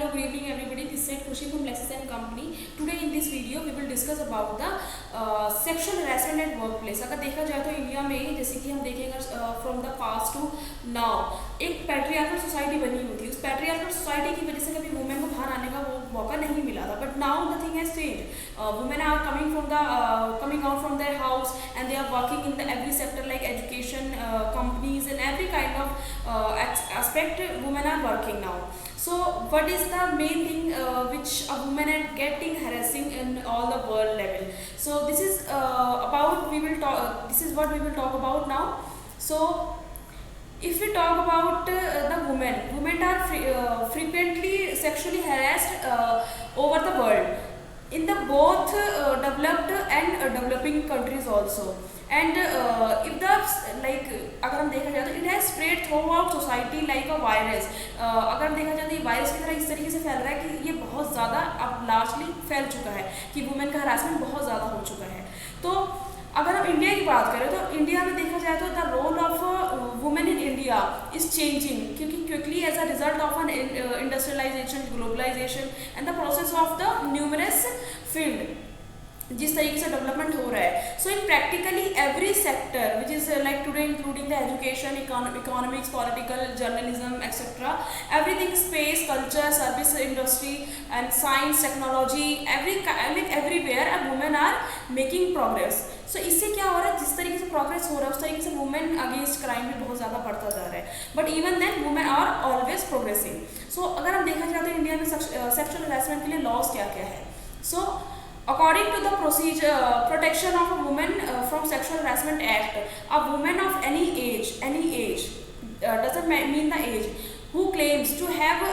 Hello, good evening everybody. This is Khushi from Lexis and Company. Today in this video we will discuss about the sexual harassment at workplace. अगर देखा जाए तो India में जैसे कि हम देखेंगे from the past to now एक पैट्रियार्कल सोसाइटी बनी हुई थी. उस पैट्रियार्कल सोसाइटी की वजह से कभी वुमेन को बाहर आने का वो मौका नहीं मिला था. But now the thing has change. Women are coming out from their house and they are working in the every sector like education, companies and every kind of aspect. Women are working now. So what is the main thing which a woman is getting harassing in all the world level? So this is this is what we will talk about now. So if we talk about the women are frequently sexually harassed over the world in the both developed and developing countries also. And if the अगर हम देखा जाए तो it has spread through out society like a virus. अगर हम देखा जाए तो ये वायरस की तरह इस तरीके से फैल रहा है कि ये बहुत ज़्यादा अब लार्जली फैल चुका है कि वुमेन का हरासमेंट बहुत ज़्यादा हो चुका है. तो अगर हम इंडिया की बात करें तो इंडिया में देखा जाए तो the role of women in India is changing क्योंकि quickly as a result of an industrialisation, globalisation and the process of the numerous field जिस तरीके से डेवलपमेंट हो रहा है. So in practically every sector which is like today including the education, economics, political, journalism etcetera, everything, space, culture, service industry and science, technology, everywhere a women are making progress. So इससे क्या हो रहा है, जिस तरीके से progress हो रहा है उस तरीके से वुमेन अगेंस्ट क्राइम भी बहुत ज़्यादा बढ़ता जा रहा है. But even then women are always progressing. So अगर हम देखा जाए तो इंडिया में सेक्सुअल हरासमेंट के लिए लॉज क्या क्या है. सो according to the procedure protection of a woman from sexual harassment act, a woman of any age doesn't mean the age, who claims to have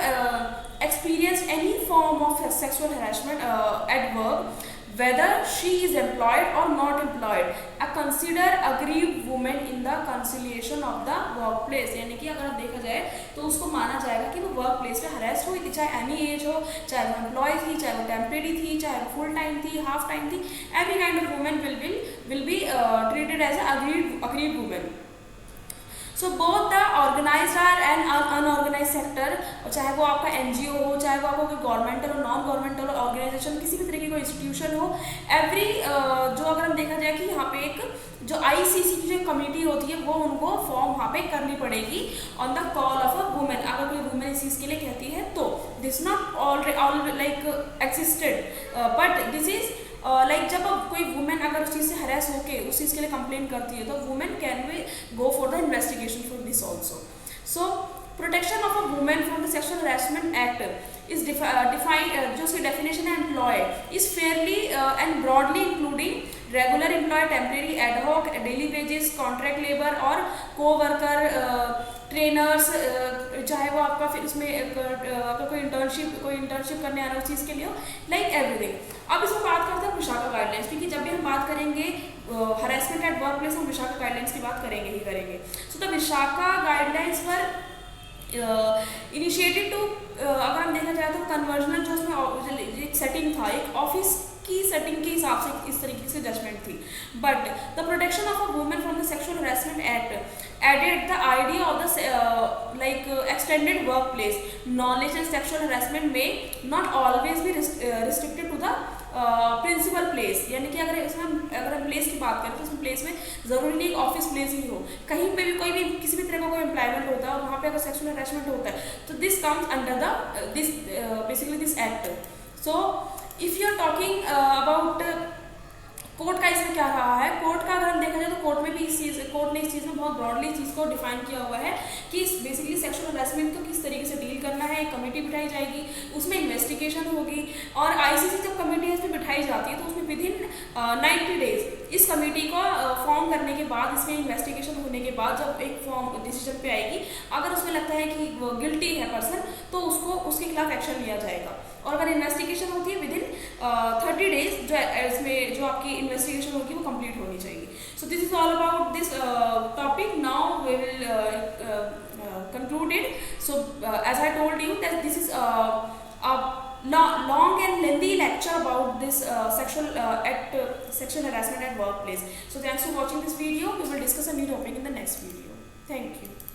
experienced any form of sexual harassment at work, whether she is employed or not employed, are considered aggrieved women in the conciliation of the workplace. यानी कि अगर देखा जाए तो उसको माना जाएगा कि वो वर्क प्लेस पे हरेस हुई थी, चाहे एनी एज हो, चाहे वो एम्प्लॉय थी, चाहे वो टेम्परेरी थी, चाहे वो फुल टाइम थी, हाफ टाइम थी. Every kind of women will be treated as a aggrieved woman. So both the organised and unorganised sector, चाहे वो आपका एनजीओ हो, चाहे वो आपका कोई गवर्नमेंटल और नॉन गवर्नमेंटल ऑर्गेनाइजेशन, किसी भी तरीके का इंस्टीट्यूशन हो, एवरी जो अगर हम देखा जाए कि यहाँ पे एक जो आईसीसी की जो कमेटी होती है वो उनको फॉर्म वहाँ पे करनी पड़ेगी on the call of a women. अगर कोई वुमेन इस चीज़ के लिए कहती है तो this not all like existed, but this is like जब कोई वुमेन अगर उस चीज़ से हरेस होके उस चीज़ के लिए कंप्लेन करती है तो women can we go for the investigation for this also. So protection of a women from the sexual harassment act is defined, जो उसकी डेफिनेशन है employ, is fairly and broadly including regular employ, temporary, ad hoc, daily wages, contract labour और को worker, trainers, चाहे वो आपका फिर उसमें अगर कोई इंटर्नशिप करने आ रहा है उस चीज़ के लिए हो, लाइक एवरीथिंग. अब इसमें बात करते हैं विशाखा गाइडलाइंस, क्योंकि जब भी हम बात करेंगे हरेसमेंट एट वर्क प्लेस हम विशाखा गाइडलाइंस की बात करेंगे ही करेंगे. सो द विशाखा गाइडलाइंस पर इनिशिएटेड टू, अगर हम देखा जाए तो कन्वर्जनल जो उसमें एक सेटिंग था, एक ऑफिस की सेटिंग के हिसाब से इस तरीके से जजमेंट थी. But the protection of a women from the sexual harassment act added the idea of the extended workplace knowledge, and sexual harassment may not always be restricted to the principal place. यानी कि अगर हम place की बात करें तो उसमें place में ज़रूरी नहीं ऑफिस प्लेस ही हो, कहीं पे भी कोई भी किसी भी तरह का कोई एम्प्लॉयमेंट होता है और वहाँ पे अगर सेक्सुअल हरासमेंट होता है तो this comes under the this act. So if you are talking about court का इसमें क्या रहा है, कोर्ट का अगर हम देखा जाए तो कोर्ट ने इस चीज़ में बहुत ब्रॉडली इस चीज़ को डिफाइन किया हुआ है कि बेसिकली सेक्सुअल हरासमेंट को किस तरीके से डील करना है. एक कमेटी बिठाई जाएगी, उसमें इन्वेस्टिगेशन होगी, और आईसीसी जब कमेटी इसमें बिठाई जाती है तो उसमें विद इन 90 डेज इस कमेटी को फॉर्म करने के बाद, इसमें इन्वेस्टिगेशन होने के बाद जब एक फॉर्म डिसीजन पे आएगी, अगर उसमें लगता है कि गिल्टी है पर्सन तो उसके खिलाफ एक्शन लिया जाएगा. और अगर इन्वेस्टिगेशन होती है विद इन 30 डेज जो आपकी इन्वेस्टिगेशन होगी वो कंप्लीट होनी चाहिए. So this is all about this topic. Now we will conclude it. So as I told you that this is a long and lengthy lecture about this sexual harassment at workplace. So thanks for watching this video. We will discuss a new topic in the next video. Thank you.